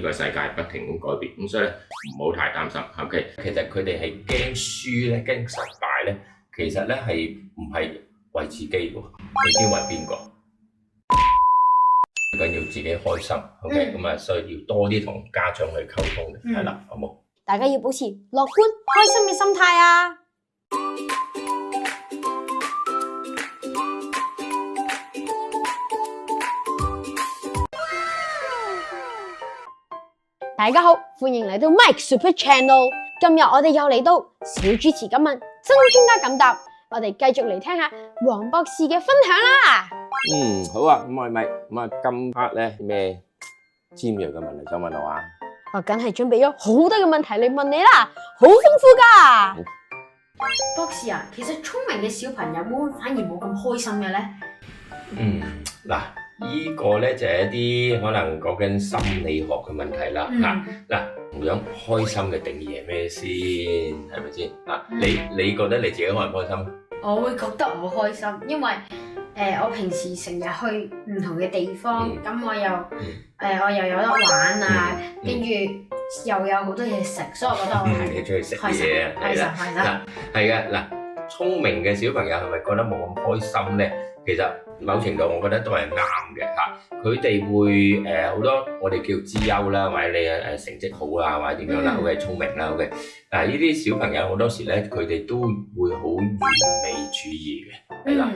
個世界不停咁改變，咁所以咧唔好太擔心。OK， 其實佢哋係驚輸咧，驚失敗咧，其實咧係唔係為自己喎？你知為邊個？最緊要自己開心。OK，咁啊，所以要多啲同家長去溝通嘅，係啦，好冇？大家要保持樂觀、開心嘅心態啊！大家好，歡迎嚟到 Mike Super Channel。今日我哋又嚟到小主持敢問，真專家敢答。我哋繼續嚟聽下黃博士嘅分享啦。好啊，咁係咪咁啊？今 part 咧咩尖鋭嘅問題想問我啊？我梗係準備咗好多嘅問題嚟問你啦，好豐富噶。博士啊，其實聰明嘅小朋友反而冇咁開心嘅咧？嗱，呢個咧就係一啲可能講緊心理學嘅問題啦。嗱，同樣開心嘅定義係咩先？係咪先？你覺得你自己開唔開心？我會覺得我開心，因為我平時成日去唔同嘅地方，咁我又有得玩啊，跟住又有好多嘢食，所以我覺得我係你中意食開心嘢啊？開心開心。係嘅。嗱，聰明嘅小朋友係咪覺得冇咁開心咧？其實某程度我覺得都係啱嘅嚇。佢哋會好多我哋叫資優啦，或者你成績好啦，或者點樣啦，好嘅聰明啦，OK。但係呢啲小朋友好多時咧，佢哋都會好完美主義嘅，係啦，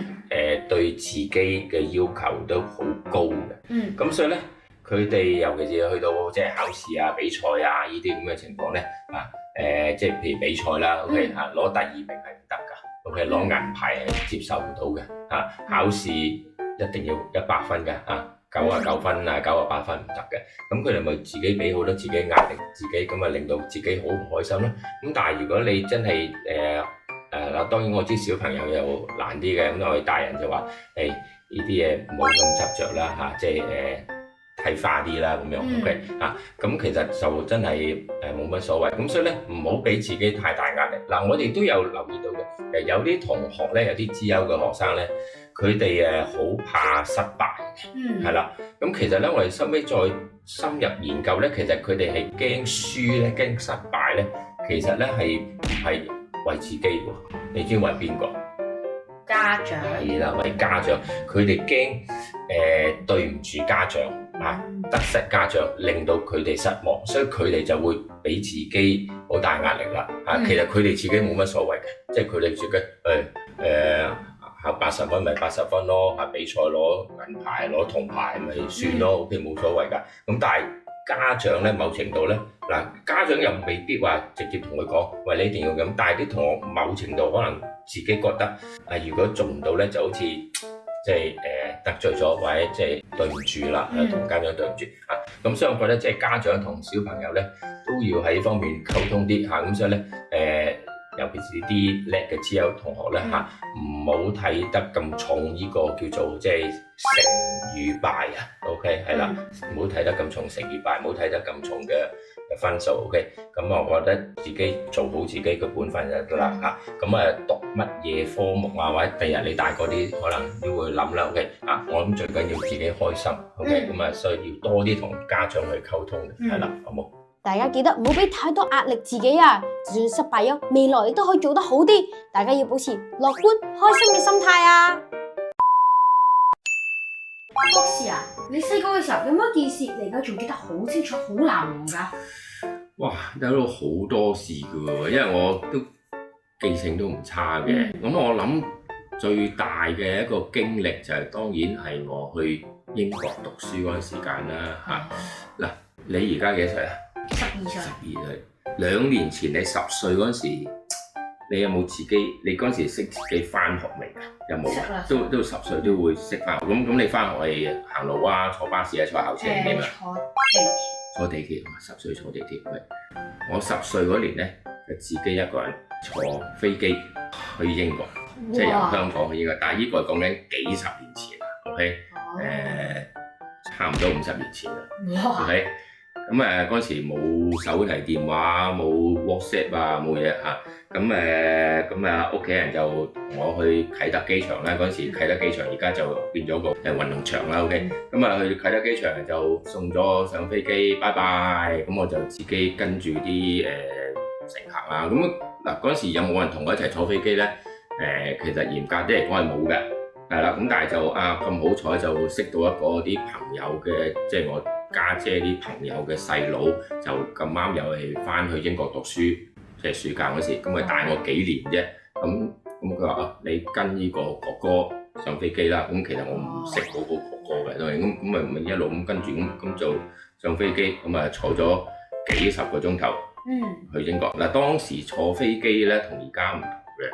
對自己嘅要求都好高嘅。咁所以咧，佢哋尤其是去到即係考試啊、比賽啊呢啲咁嘅情況咧，即係譬如比賽啦，OK 嚇，攞第二名係唔得㗎，OK 攞銀牌係接受唔到嘅嚇，考試一定要100分嘅嚇。99分啊，98分唔得嘅，咁佢哋咪自己俾好多自己壓力，自己咁啊令到自己好唔開心咯。咁但係如果你真係嗱，當然我知小朋友又難啲嘅，咁我哋大人就話呢啲嘢唔好咁執着啦嚇，即係睇化啲啦咁樣 OK 嚇。咁其實就真係冇乜所謂。咁所以咧唔好俾自己太大壓力。嗱，我哋都有留意到嘅，有啲同學咧，有啲資優嘅學生咧。佢哋好怕失敗嘅，係啦。咁其實咧，我哋收尾再深入研究咧，其實佢哋係驚輸咧，驚失敗咧。其實咧係唔係為自己喎？你知為邊個？家長係啦，為家長。佢哋驚對唔住家長啊，得失家長，令到佢哋失望，所以佢哋就會俾自己好大壓力啦。其實佢哋自己冇乜所謂嘅，即係佢哋自己考80分咪80分咯，比賽攞銀牌攞銅牌咪算咯，OK 冇所謂㗎。咁但係家長咧，某程度咧，嗱家長又未必話直接同佢講，喂你一定要咁。但係啲同學某程度可能自己覺得如果做唔到咧，就好似即係得罪咗，或者即係對唔住啦，同家長對唔住啊。咁所以我覺得即係家長同小朋友咧都要喺呢方面溝通啲嚇。咁所以咧尤其是啲叻嘅資優同學咧唔好睇得咁重呢個叫做即係成與敗啊 ，OK 係啦，唔好睇得咁重成與敗，唔好睇得咁重嘅分數 ，OK。咁我覺得自己做好自己嘅本分就得啦嚇。咁讀乜嘢科目啊，或者第日你大個啲可能都會諗啦 ，OK 我諗最緊要自己開心 ，OK。咁所以要多啲同家長去溝通嘅，係啦，好冇？大家記得唔好俾太多壓力自己啊！就算失敗咗，未來亦都可以做得好啲。大家要保持樂觀、開心嘅心態啊！博士啊，你細個嘅時候有冇一件事你而家仲記得好清楚、好難忘㗎？哇，有好多事㗎喎，因為我都記性都唔差嘅。咁我諗最大嘅一個經歷就係當然係我去英國讀書嗰陣時間啦嗱，你而家幾多歲啊？12歲。12歲。2年前你10歲嗰陣時，你有冇自己？你嗰陣時識自己返學未㗎？有冇啊？都10歲都會識返學。咁你返學係行路啊、坐巴士啊、坐校車點啊？坐地鐵。10歲坐地鐵。我10歲嗰年咧，就自己一個人坐飛機去英國，即係由香港去英國。但係呢個係講緊幾十年前啦，OK？差唔多50年前啦，OK？咁嗰陣時冇手提電話，冇 WhatsApp 啊，冇嘢嚇。屋企人就同我去啟德機場啦。嗰陣時啟德機場而家就變咗個運動場啦。OK，去啟德機場就送咗上飛機，拜拜。咁我就自己跟住啲乘客啦。咁嗱嗰陣時有冇人同我一齊坐飛機咧？其實嚴格啲嚟講係冇嘅，係啦。咁但係就咁好彩就識到一個啲朋友嘅，即係我家姐啲朋友嘅細佬，就咁啱又係翻去英國讀書。即係暑假嗰時，咁佢大我幾年啫，咁佢話你跟呢個哥哥上飛機啦，咁其實我唔識嗰個哥哥嘅，都係咁咪一路咁跟住咁就上飛機，咁坐咗幾十個鐘頭去英國。嗱當時坐飛機咧同而家唔同嘅，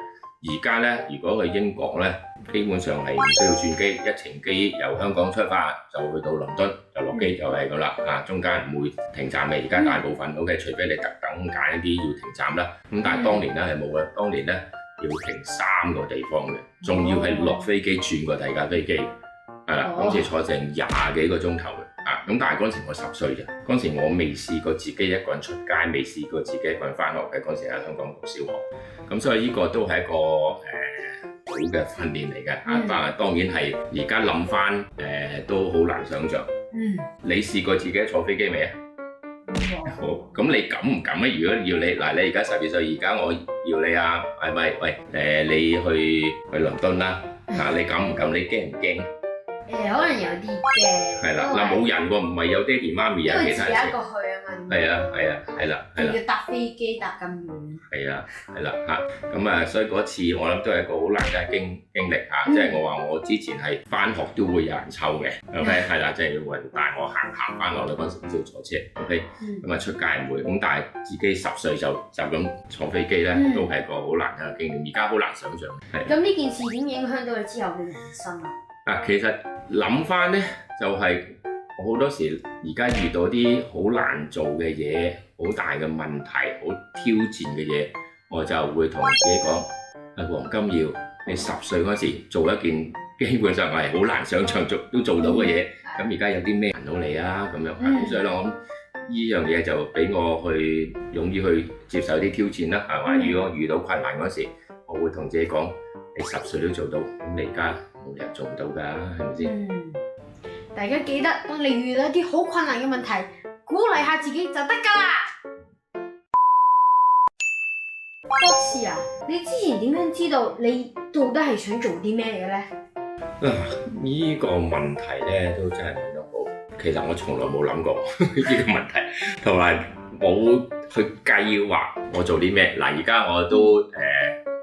而家咧如果去英國咧，基本上係唔需要轉機，一程機由香港出發就去到倫敦，就落機就係咁啦，中間唔會停站嘅。而家大部分 OK，除非你特登揀一啲要停站啦，咁但係當年咧係冇嘅，當年咧要停3個地方嘅，仲要係落飛機轉過第二架飛機，係啦，好似坐成20幾個鐘頭嘅。咁但係嗰陣時我10歲啫，嗰陣時我未試過自己一個人出街，未試過自己一個人返學嘅，嗰陣時喺香港讀小學，咁所以呢個都係一個好嘅訓練嚟嘅。但係當然係而家諗返都好難想像。你試過自己坐飛機未啊？好，咁你敢唔敢咧？如果要你嗱，你而家12歲，而家我要你啊，係咪？喂，你去倫敦啦，你敢唔敢？你驚唔驚？可能有啲驚。係啦，嗱冇人喎，唔係有爹哋媽咪啊，其他人。因為自己一個去啊嘛。係啦。仲要搭飛機搭咁遠。係啦咁所以嗰次我諗都係一個好難嘅經歷嚇，即係我話我之前係返學都會有人湊嘅，OK 係啦，即係有人帶我行返學啦，嗰陣時唔需要坐車，OK 咁出街唔會，咁但係自己10歲就咁坐飛機咧，都係一個好難嘅經驗，而家好難想像。咁呢件事點影響到你之後嘅人生啊？其實諗返咧，就係我好多時而家遇到啲好難做嘅嘢，好大嘅問題，好挑戰嘅嘢，我就會同自己講：黃金耀，你10歲嗰時做一件基本上係好難想像都做到嘅嘢，咁而家有啲咩難到你啊？咁樣，咁所以咧，我諗呢樣嘢就俾我去勇於去接受啲挑戰啦，係嘛？如果遇到困難嗰時，我會同自己講：你10歲都做到，咁你而家冇人做唔到㗎，係咪先？大家記得，當你遇到一啲好困難嘅問題，鼓勵下自己就得㗎啦。博士啊，你之前點樣知道你到底係想做啲咩嘅咧？呢個問題咧都真係問得好。其實我從來冇諗過呢個問題，同埋冇去計劃我做啲咩。嗱，而家我都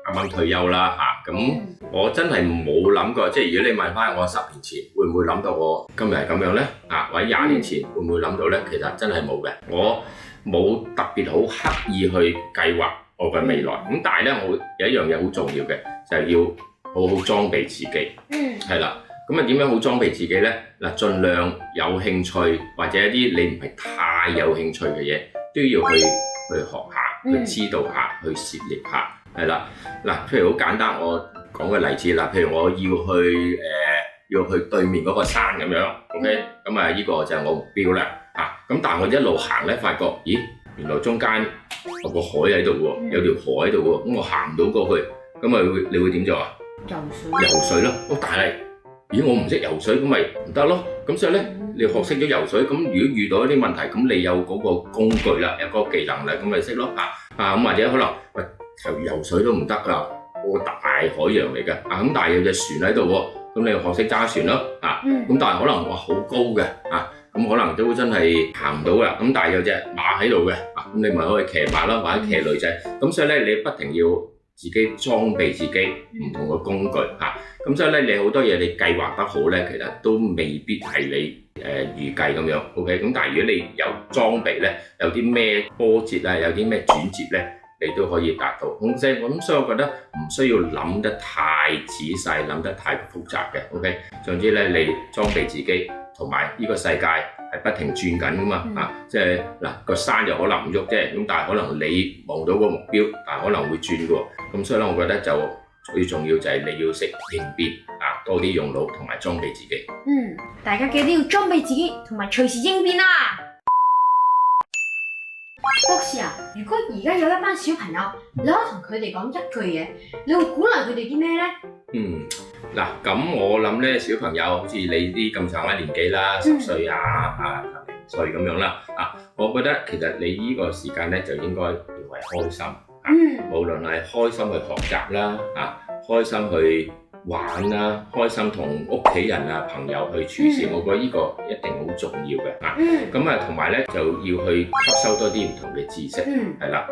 啱啱退休啦嚇，咁我真係冇諗過，即係如果你問翻我10年前會唔會諗到我今日係咁樣咧？或者20年前會唔會諗到咧？其實真係冇嘅，我冇特別好刻意去計劃我嘅未來。咁但係咧，我有一樣嘢好重要嘅，就係要好好裝備自己。係啦，咁點樣好裝備自己咧？嗱，盡量有興趣或者一啲你唔係太有興趣嘅嘢，都要去學下，去知道下，去涉獵下。係啦，嗱，譬如好簡單，我講個例子啦。譬如我要去對面嗰個山咁樣 ，OK，咁呢個就係我目標啦。咁但係我一路行咧，發覺，咦，原來中間有個海喺度喎，有條河喺度喎，咁我行唔到過去，咁你會點做啊？游水咯。但係，咦，我唔識游水，咁咪唔得咯。咁所以咧，你學識咗游水，咁如果遇到一啲問題，咁你有嗰個工具啦，有嗰個技能啦，咁咪識咯。咁或者可能喂，游水都唔得㗎，個大海洋嚟嘅。咁但係有隻船喺度喎，咁你又學識揸船咯。咁但係可能好高嘅，咁可能都真係行唔到㗎。咁但係有隻馬喺度嘅，咁你咪可以騎馬咯，或者騎驢仔。咁所以咧，你不停要自己裝備自己唔同嘅工具。咁所以咧，你好多嘢你計劃得好咧，其實都未必係你預計咁樣。OK，咁但係如果你有裝備咧，有啲咩波折啊，有啲咩轉折咧，你都可以達到。咁所以我覺得唔需要諗得太仔細，諗得太複雜嘅。OK，總之咧，你裝備自己，同埋呢個世界係不停轉緊噶嘛。即係嗱，個山就可能唔喐啫，咁但係可能你望到個目標，但係可能會轉嘅喎。咁所以咧，我覺得就最重要就係你要識應變，多啲用腦同埋裝備自己。大家記得要裝備自己同埋隨時應變啦。博士啊，如果而家有一班小朋友，你可以同佢哋講一句嘢，你會鼓勵佢哋啲咩咧？嗱，咁我諗咧，小朋友好似你啲咁上下年紀啦，10歲啊10零歲咁樣啦，我覺得其實你呢個時間咧就應該要為開心，無論係開心去學習啦，開心去玩啦，開心同屋企人啊朋友去處事，我覺得呢個一定好重要嘅，咁同埋咧就要去吸收多啲唔同嘅知識，係啦，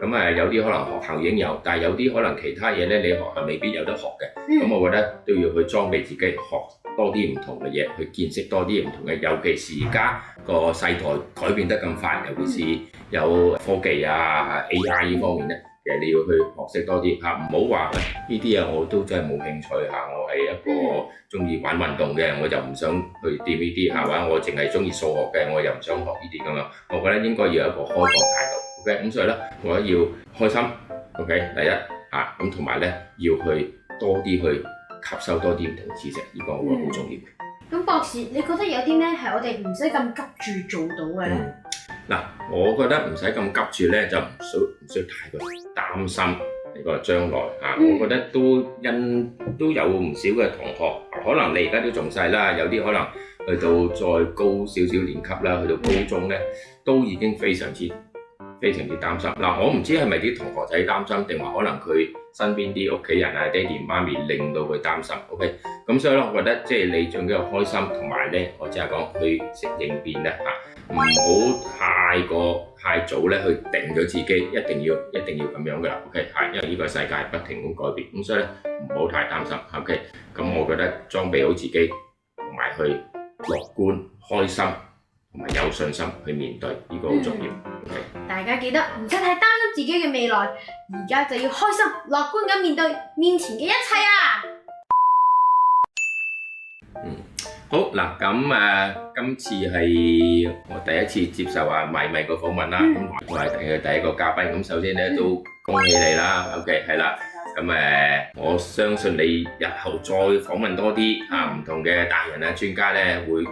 咁有啲可能學校已經有，但係有啲可能其他嘢咧，你學校未必有得學嘅。咁我覺得都要去裝備自己，學多啲唔同嘅嘢，去見識多啲唔同嘅。尤其是而家個世代改變得咁快，尤其是有科技啊、AI 呢方面咧，其實你要去學識多啲嚇，唔好話呢啲啊我都真係冇興趣嚇，我係一個中意玩運動嘅，我就唔想去掂呢啲係嘛，我淨係中意數學嘅，我又唔想學呢啲咁樣。我覺得應該要有一個開放態度。OK， 咁所以咧，我覺得要開心。OK， 第一咁同埋咧要去多啲去吸收多啲唔同知識，呢個我覺得好重要。咁博士，你覺得有啲咩係我哋唔使咁急住做到嘅咧？我覺得唔使咁急住咧，就唔需要太過擔心呢個將來我覺得都有唔少嘅同學，可能你而家都仲細啦，有啲可能去到再高少少年級啦，去到高中咧，都已經非常之擔心。我唔知係咪啲同學仔擔心，定話可能佢身邊啲屋企人啊、爹哋媽咪令到佢擔心。OK， 咁所以咧，我覺得即係你仲要開心，同埋咧，我只係講去適應變咧唔好太早咧去定咗自己一定要咁樣噶啦。OK， 因為呢個世界不停咁改變，咁所以咧唔好太擔心。OK， 咁我覺得裝備好自己，同埋去樂觀、開心同埋有信心去面對，呢個好重要。Okay。大家記得唔使太擔心自己嘅未來，而家就要開心樂觀咁面對面前嘅一切啊！好嗱，咁今次係我第一次接受米米個訪問啦，咁我係第一個嘉賓，咁首先咧都恭喜你啦，OK 係啦，咁我相信你日後再訪問多啲唔同嘅大人啊專家咧會越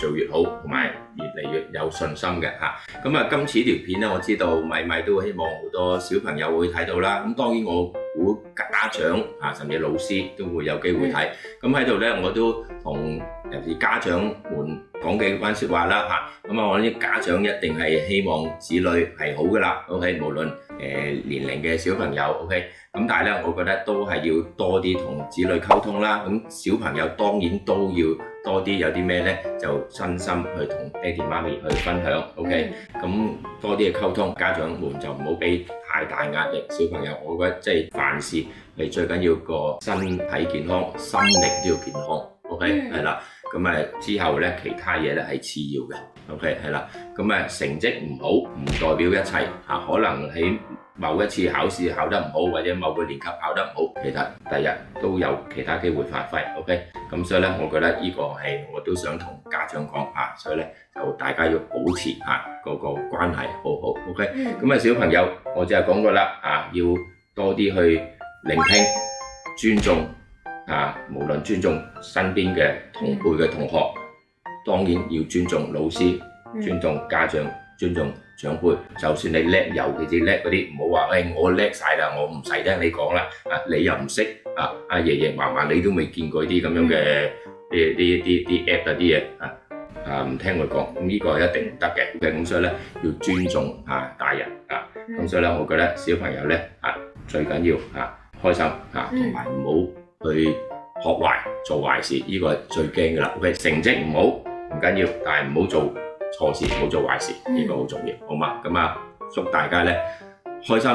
做越好，同埋越嚟越有信心嘅嚇。咁今次條片咧，我知道米米都希望好多小朋友會睇到啦。咁當然我估家長甚至老師都會有機會睇。咁喺度咧，我都同尤其家長們講幾番説話啦嚇。咁我諗啲家長一定係希望子女係好噶啦。OK， 無論年齡嘅小朋友 OK。咁但係咧，我覺得都係要多啲同子女溝通啦。咁小朋友當然都要多啲有啲咩咧，就真心去同爹哋媽咪去分享。OK，咁多啲嘅溝通，家長們就唔好俾太大壓力小朋友。我覺得即係凡事係最緊要個身體健康，心靈都要健康。OK，係啦。咁之後咧，其他嘢咧係次要嘅。OK，係啦。咁成績唔好唔代表一切可能喺某一次考試考得唔好，或者某個年級考得唔好，其實第日都有其他機會發揮。OK，咁所以咧，我覺得呢個係我都想同家長講所以咧就大家要保持嗰個關係好好。OK，咁小朋友我就係講過啦要多啲去聆聽、尊重無論尊重身邊嘅同輩嘅同學，當然要尊重老師、尊重家長、尊重長輩。就算你叻，尤其是叻嗰啲，唔好話我叻晒啦，我唔使聽你講啦。你又唔識爺爺嫲嫲你都未見過啲咁樣嘅啲 app 啲嘢唔聽佢講，咁呢個一定唔得嘅。咁所以咧要尊重大人咁所以咧我覺得小朋友咧最緊要開心同埋唔好去學壞做壞事，呢個係最驚噶啦。OK， 成績唔好唔緊要，但係唔好做錯事，唔好做壞事，呢個好重要，好嘛？咁祝大家咧開心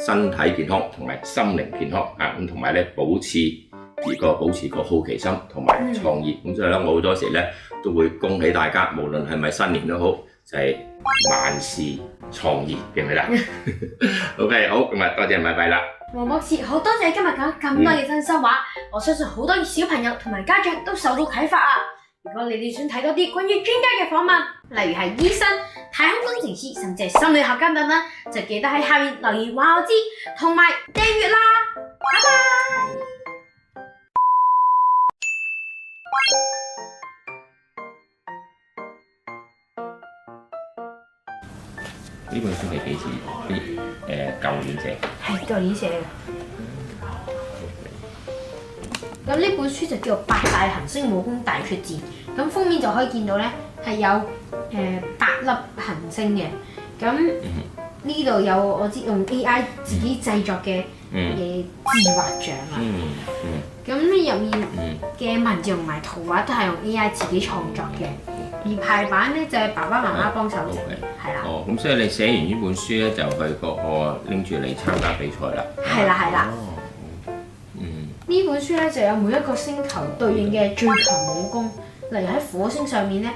身體健康同埋心靈健康咁同埋咧保持個好奇心同埋創意。咁所以咧，我好多時咧都會恭喜大家，無論係咪新年都好，就係萬事創意，記唔記得？OK， 好，咁多謝米米啦。黃博士，好多謝今日講咁多嘅真心話，我相信好多小朋友同埋家長都受到啟發啊！如果你哋想睇多啲關於專家嘅訪問，例如係醫生、太空工程師，甚至係心理學家等等，就記得喺下面留言話我知，同埋訂閱啦！拜拜。呢本書係幾時？舊年寫。係舊年寫嘅。咁呢本書就叫做《八大行星武功大決戰》。咁封面就可以見到咧，係有8粒行星嘅。咁呢度有我知用 AI 自己製作嘅自畫像啊。咁呢入面嘅文字同埋圖畫都係用 AI 自己創作嘅。而排版咧就係爸爸媽媽幫手整嘅，係啦。哦，咁所以你寫完呢本書咧，就去嗰個拎住嚟參加比賽啦。係啦，係啦。呢本書咧就有每一個星球對應嘅最強武功，例如喺火星上面咧，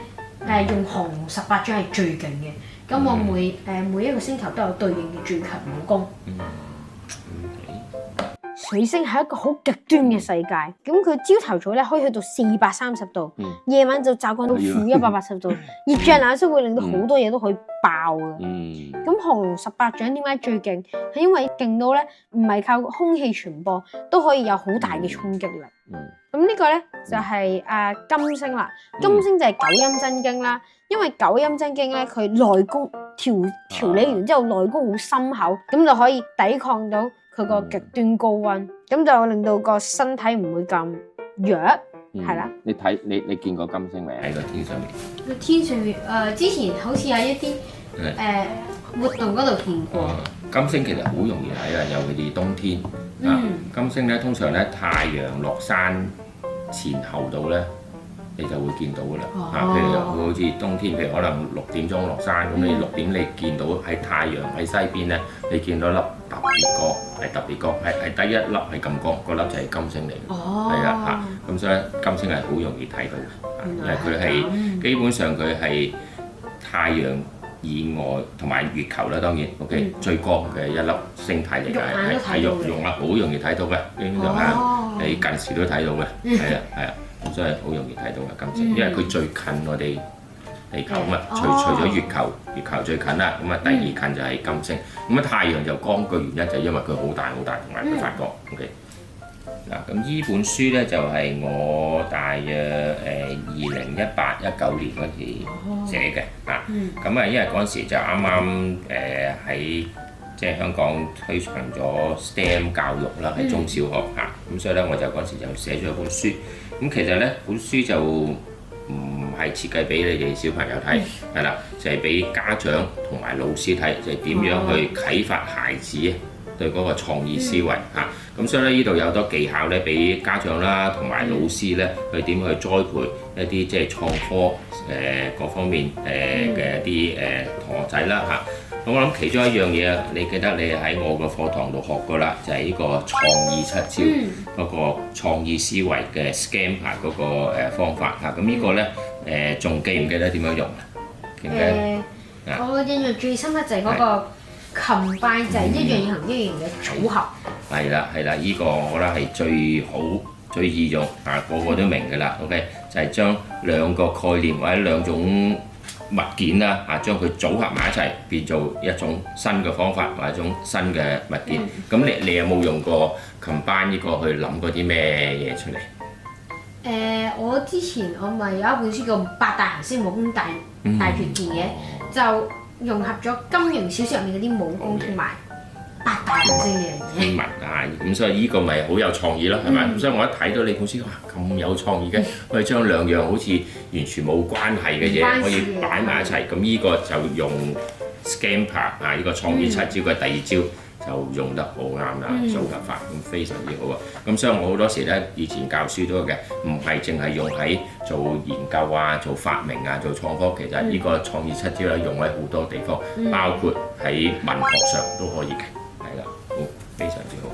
用降龍18掌係最勁嘅。咁我每一個星球都有對應嘅最強武功。水星係一個好極端嘅世界，咁佢朝頭早咧可以去到430度，夜晚就驟降到-180度，熱脹冷縮會令到好多嘢都可以爆嘅。咁降龍18掌點解最勁？係因為勁到咧唔係靠空氣傳播都可以有好大嘅衝擊力。咁呢個咧就係金星啦，金星就係九陰真經啦，因為九陰真經咧佢內功調理完之後內功好深厚，咁就可以抵抗到佢個極端高溫，咁就令到個身體唔會咁弱，係啦。你見過金星未？喺個天上面。天上面之前好似喺一啲活動嗰度見過。金星其實好容易睇啊，尤其是冬天。金星咧通常咧太陽落山前後度咧，你就會見到噶啦。譬如好似冬天，譬如可能6點鐘落山，咁你6點你見到喺太陽喺西邊咧，你見到粒特別光，係特別光，係第一粒係咁光，嗰粒就係金星嚟嘅。係啊，咁所以金星係好容易睇到嘅，因為佢係基本上佢係太陽以外同埋月球啦，當然 OK 最光嘅一粒星體嚟嘅，係用啦，好容易睇到嘅，基本上係你近視都睇到嘅，係啊，咁所以好容易睇到嘅金星，因為佢最近我哋地球嘛，除咗月球最近啦，咁啊第二近就係金星，咁啊太陽就光嘅原因就係因為佢好大同埋佢發光 OK。嗱，咁呢本書咧就係我大約2018-19年嗰時寫嘅咁因為嗰陣時就啱啱喺即係香港推行咗 STEM 教育啦，喺中小學咁所以咧我就嗰陣時就寫咗一本書。咁其實咧本書就唔係設計俾你哋小朋友睇，係啦，就係俾家長同埋老師睇，就係點樣去啟發孩子對嗰個創意思維咁所以咧呢度有好多技巧咧，俾家長啦同埋老師咧去點去栽培一啲即係創科各方面嘅一啲同學仔啦咁我諗其中一樣嘢你記得你喺我個課堂度學過啦，就係呢個創意7招嗰個創意思維嘅 SCAMPER 嗰個方法咁呢個咧仲記唔記得點樣用啊？記唔記得？我印象最深刻就係嗰個combine，就係一樣嘢同一樣嘅組合。係啦，呢個我覺得係最好最易用個個都明㗎啦。OK， 就係將兩個概念或者兩種物件啦將佢組合埋一齊，變做一種新嘅方法或者一種新嘅物件。咁你有冇用過 combine 呢個去諗過啲咩嘢出嚟？我之前我咪有一本書叫《八大行星武功大決戰》嘅，就融合咗金庸小說入面嗰啲武功同埋八大行星呢樣嘢。英文咁所以呢個咪好有創意咯，係咪？咁所以我一睇到你本書咁有創意嘅，可以將兩樣好似完全冇關係嘅嘢可以擺埋一齊。咁呢個就用 SCAMPER 呢個創意7招嘅第2招。就用得好啱啦，組合法咁非常之好咁所以我好多時咧，以前教書都嘅，唔係淨係用喺做研究做發明做創科，其實呢個創意7招咧用喺好多地方，包括喺文學上都可以嘅，係啦，好非常之好。